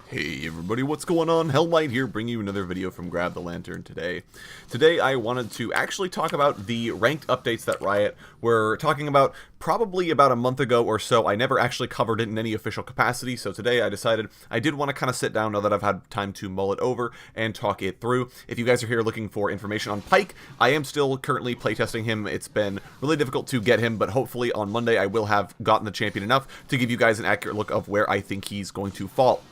Hey everybody, what's going on? Helllight here, bringing you another video from Grab the Lantern today. Today I wanted to actually talk about the ranked updates that Riot were talking about probably about a month ago or so. I never actually covered it in any official capacity, so today I decided I did want to kind of sit down now that I've had time to mull it over and talk it through. If you guys are here looking for information on Pyke, I am still currently playtesting him. It's been really difficult to get him, but hopefully on Monday I will have gotten the champion enough to give you guys an accurate look of where I think he's going to fall.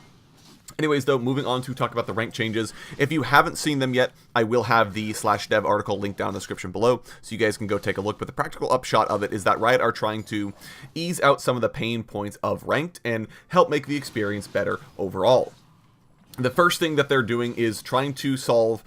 Anyways, though, moving on to talk about the rank changes. If you haven't seen them yet, I will have the /dev article linked down in the description below, so you guys can go take a look. But the practical upshot of it is that Riot are trying to ease out some of the pain points of ranked and help make the experience better overall. The first thing that they're doing is trying to solve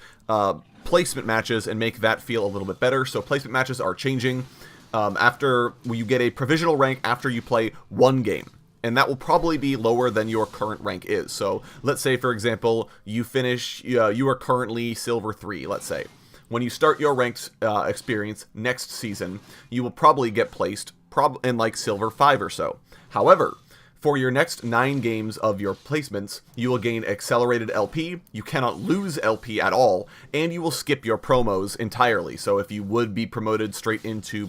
placement matches and make that feel a little bit better. So placement matches are changing after you get a provisional rank after you play one game. And that will probably be lower than your current rank is. So let's say, for example, you finish, you are currently Silver 3, let's say. When you start your ranked experience next season, you will probably get placed in like Silver 5 or so. However, for your next 9 games of your placements, you will gain accelerated LP, you cannot lose LP at all, and you will skip your promos entirely. So if you would be promoted straight into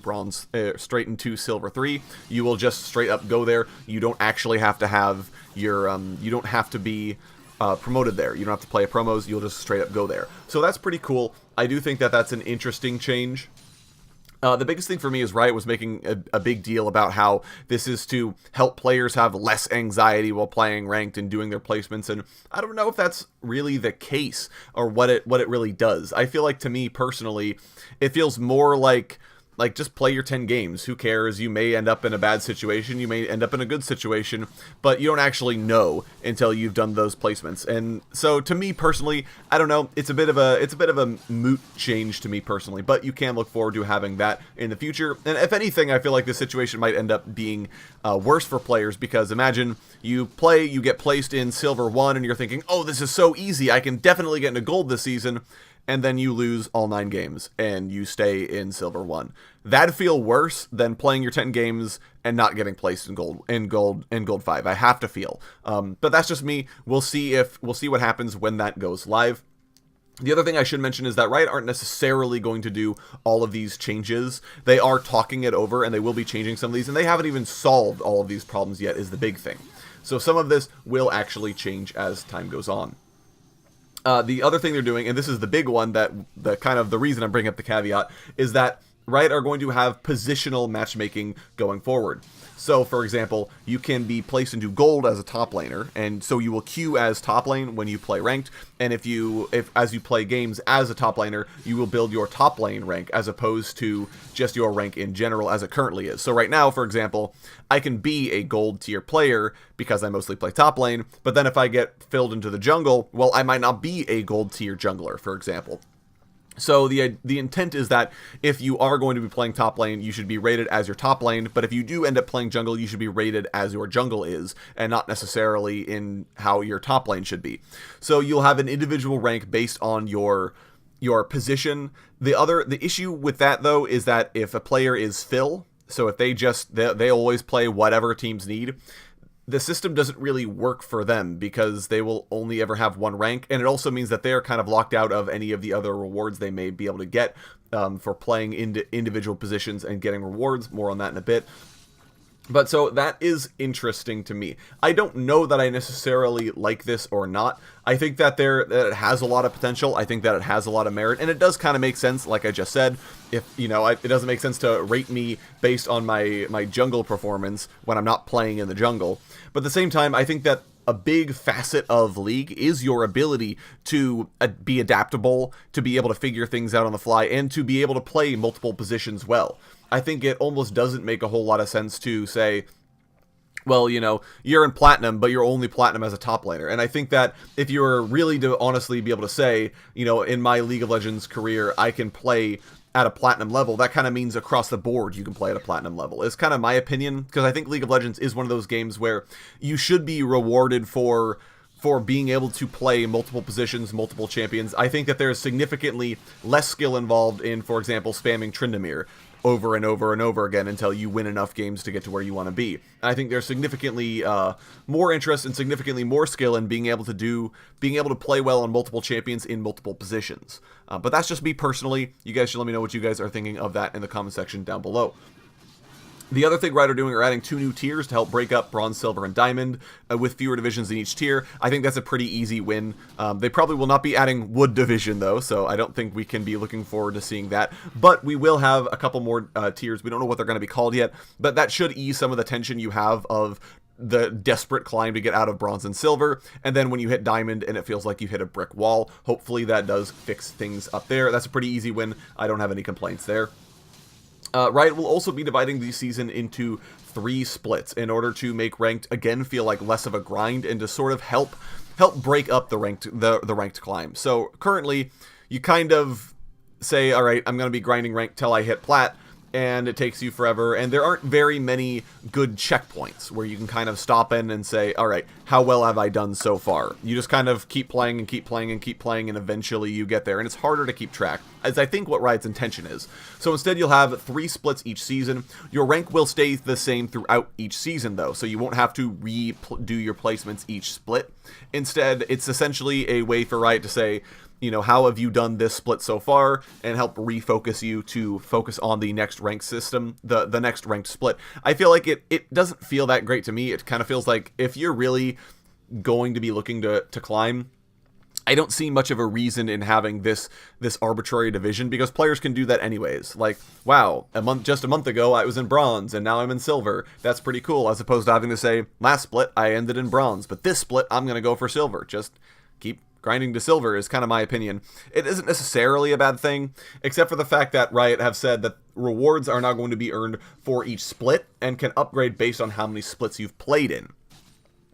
straight into Silver 3, you will just straight up go there. You don't actually have to have your, you don't have to be promoted there. You don't have to play promos, you'll just straight up go there. So that's pretty cool. I do think that that's an interesting change. The biggest thing for me is Riot was making a big deal about how this is to help players have less anxiety while playing ranked and doing their placements, and I don't know if that's really the case or what it really does. I feel like, to me personally, it feels more like just play your 10 games. Who cares? You may end up in a bad situation, you may end up in a good situation, but you don't actually know until you've done those placements. And so to me personally, I don't know, it's a bit of a moot change to me personally, but you can look forward to having that in the future. And if anything, I feel like this situation might end up being worse for players, because imagine you get placed in Silver 1 and you're thinking, oh, this is so easy, I can definitely get into Gold this season. And then you lose all 9 games and you stay in Silver 1. That'd feel worse than playing your 10 games and not getting placed in Gold 5. I have to feel. But that's just me. We'll see what happens when that goes live. The other thing I should mention is that Riot aren't necessarily going to do all of these changes. They are talking it over, and they will be changing some of these, and they haven't even solved all of these problems yet, is the big thing. So some of this will actually change as time goes on. The other thing they're doing, and this is the big one, that the kind of the reason I'm bringing up the caveat, is that Riot are going to have positional matchmaking going forward. So, for example, you can be placed into Gold as a top laner, and so you will queue as top lane when you play ranked, and if as you play games as a top laner, you will build your top lane rank as opposed to just your rank in general as it currently is. So right now, for example, I can be a Gold tier player because I mostly play top lane, but then if I get filled into the jungle, well, I might not be a Gold tier jungler, for example. So the intent is that if you are going to be playing top lane, you should be rated as your top lane, but if you do end up playing jungle, you should be rated as your jungle is, and not necessarily in how your top lane should be. So you'll have an individual rank based on your position. The issue with that, though, is that if a player is Phil, so if they always play whatever teams need, the system doesn't really work for them because they will only ever have one rank, and it also means that they're kind of locked out of any of the other rewards they may be able to get for playing into individual positions and getting rewards. More on that in a bit. But so that is interesting to me. I don't know that I necessarily like this or not. I think that it has a lot of potential. I think that it has a lot of merit, and it does kind of make sense, like I just said. If it doesn't make sense to rate me based on my jungle performance when I'm not playing in the jungle. But at the same time, I think that a big facet of League is your ability to be adaptable, to be able to figure things out on the fly, and to be able to play multiple positions well. I think it almost doesn't make a whole lot of sense to say, well, you're in Platinum, but you're only Platinum as a top laner. And I think that if you were really to honestly be able to say, in my League of Legends career, I can play at a Platinum level, that kind of means across the board you can play at a Platinum level. It's kind of my opinion, because I think League of Legends is one of those games where you should be rewarded for being able to play multiple positions, multiple champions. I think that there's significantly less skill involved in, for example, spamming Tryndamere. over and over and over again until you win enough games to get to where you want to be. And I think there's significantly more interest and significantly more skill in being able to play well on multiple champions in multiple positions. But that's just me personally. You guys should let me know what you guys are thinking of that in the comment section down below. The other thing Riot are doing are adding 2 new tiers to help break up Bronze, Silver, and Diamond with fewer divisions in each tier. I think that's a pretty easy win. They probably will not be adding Wood Division, though, so I don't think we can be looking forward to seeing that. But we will have a couple more tiers. We don't know what they're going to be called yet, but that should ease some of the tension you have of the desperate climb to get out of Bronze and Silver, and then when you hit Diamond and it feels like you hit a brick wall, hopefully that does fix things up there. That's a pretty easy win. I don't have any complaints there. Riot will also be dividing the season into 3 splits in order to make ranked again feel like less of a grind and to sort of help break up the ranked climb. So currently, you kind of say, all right, I'm going to be grinding ranked till I hit plat, and it takes you forever, and there aren't very many good checkpoints where you can kind of stop in and say, all right, how well have I done so far? You just kind of keep playing and keep playing and keep playing, and eventually you get there, and it's harder to keep track, as I think what Riot's intention is. So instead you'll have 3 splits each season. Your rank will stay the same throughout each season, though, so you won't have to redo your placements each split. Instead, it's essentially a way for Riot to say, you know, how have you done this split so far, and help refocus you to focus on the next ranked system, the next ranked split. I feel like it doesn't feel that great to me. It kind of feels like if you're really going to be looking to climb, I don't see much of a reason in having this arbitrary division, because players can do that anyways. Like, wow, just a month ago I was in Bronze and now I'm in Silver. That's pretty cool, as opposed to having to say, last split I ended in Bronze, but this split I'm going to go for Silver. Just keep grinding to Silver is kind of my opinion. It isn't necessarily a bad thing, except for the fact that Riot have said that rewards are now going to be earned for each split and can upgrade based on how many splits you've played in.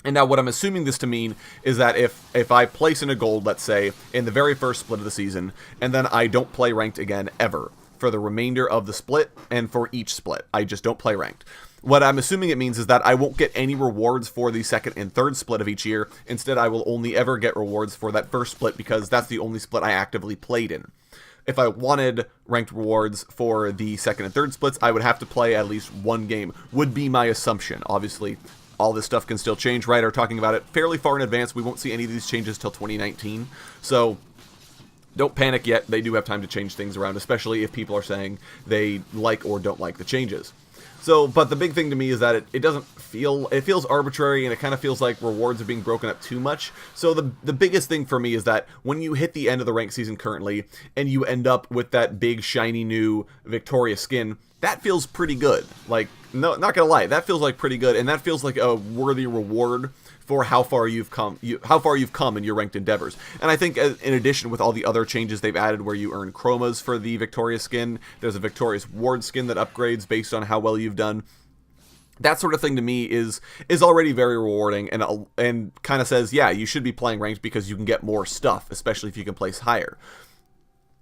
And now what I'm assuming this to mean is that if I place in a gold, let's say, in the very first split of the season, and then I don't play ranked again ever for the remainder of the split and for each split, I just don't play ranked. What I'm assuming it means is that I won't get any rewards for the second and third split of each year. Instead, I will only ever get rewards for that first split, because that's the only split I actively played in. If I wanted ranked rewards for the second and third splits, I would have to play at least 1 game, would be my assumption. Obviously, all this stuff can still change. Riot are talking about it fairly far in advance. We won't see any of these changes till 2019. So don't panic yet. They do have time to change things around, especially if people are saying they like or don't like the changes. So, but the big thing to me is that it feels arbitrary, and it kind of feels like rewards are being broken up too much. So the biggest thing for me is that when you hit the end of the ranked season currently, and you end up with that big shiny new Victoria skin, that feels pretty good. Like, no, not gonna lie, that feels like pretty good, and that feels like a worthy reward for how far you've come in your ranked endeavors. And I think in addition, with all the other changes they've added where you earn chromas for the Victoria skin, there's a Victorious Ward skin that upgrades based on how well you've done. That sort of thing to me is already very rewarding, and kind of says, yeah, you should be playing ranked because you can get more stuff, especially if you can place higher.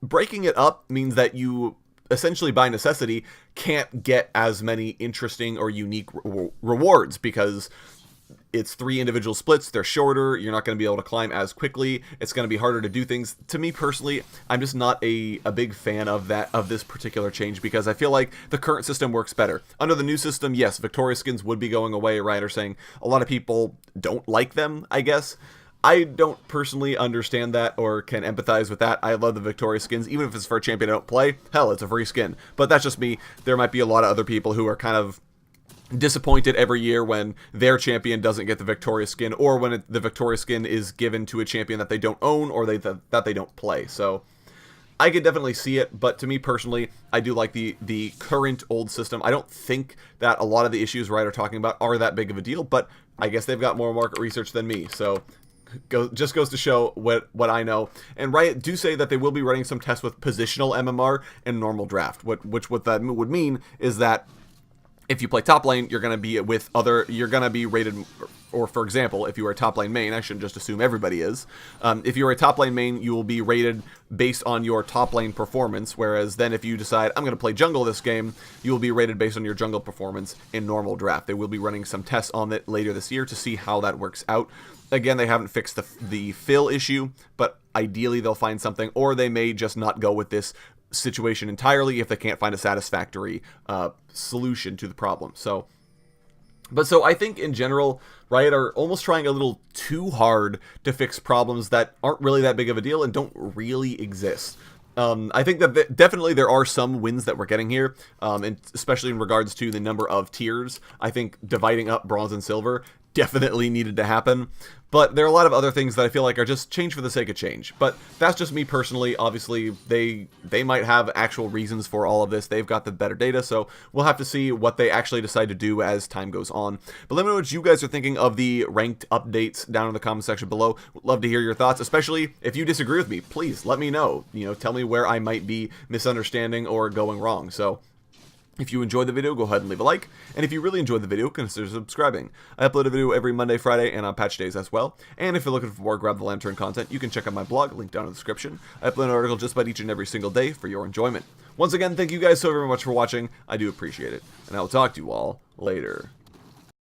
Breaking it up means that you essentially by necessity can't get as many interesting or unique rewards, because it's 3 individual splits, they're shorter, you're not going to be able to climb as quickly, it's going to be harder to do things. To me personally, I'm just not a big fan of this particular change, because I feel like the current system works better. Under the new system, yes, Victoria skins would be going away. Riot are saying a lot of people don't like them, I guess. I don't personally understand that or can empathize with that. I love the Victoria skins, even if it's for a champion I don't play. Hell, it's a free skin. But that's just me. There might be a lot of other people who are kind of disappointed every year when their champion doesn't get the Victoria skin, or when the Victoria skin is given to a champion that they don't own or that they don't play. So I could definitely see it, but to me personally, I do like the current old system. I don't think that a lot of the issues Riot are talking about are that big of a deal, but I guess they've got more market research than me, so just goes to show what I know. And Riot do say that they will be running some tests with positional MMR and normal draft, which what that would mean is that if you play top lane, you're going to be you're going to be rated, or for example, if you are a top lane main, I shouldn't just assume everybody is. If you're a top lane main, you will be rated based on your top lane performance, whereas then if you decide, I'm going to play jungle this game, you will be rated based on your jungle performance in normal draft. They will be running some tests on it later this year to see how that works out. Again, they haven't fixed the fill issue, but ideally they'll find something, or they may just not go with this situation entirely if they can't find a satisfactory solution to the problem. So I think in general, Riot are almost trying a little too hard to fix problems that aren't really that big of a deal and don't really exist. I think that definitely there are some wins that we're getting here, and especially in regards to the number of tiers. I think dividing up bronze and silver definitely needed to happen, but there are a lot of other things that I feel like are just change for the sake of change. But that's just me personally. Obviously, they might have actual reasons for all of this. They've got the better data, so we'll have to see what they actually decide to do as time goes on. But let me know what you guys are thinking of the ranked updates down in the comment section below. Would love to hear your thoughts, especially if you disagree with me. Please let me know. Tell me where I might be misunderstanding or going wrong. So if you enjoyed the video, go ahead and leave a like, and if you really enjoyed the video, consider subscribing. I upload a video every Monday, Friday, and on patch days as well. And if you're looking for more Grab the Lantern content, you can check out my blog, link down in the description. I upload an article just about each and every single day for your enjoyment. Once again, thank you guys so very much for watching. I do appreciate it, and I will talk to you all later.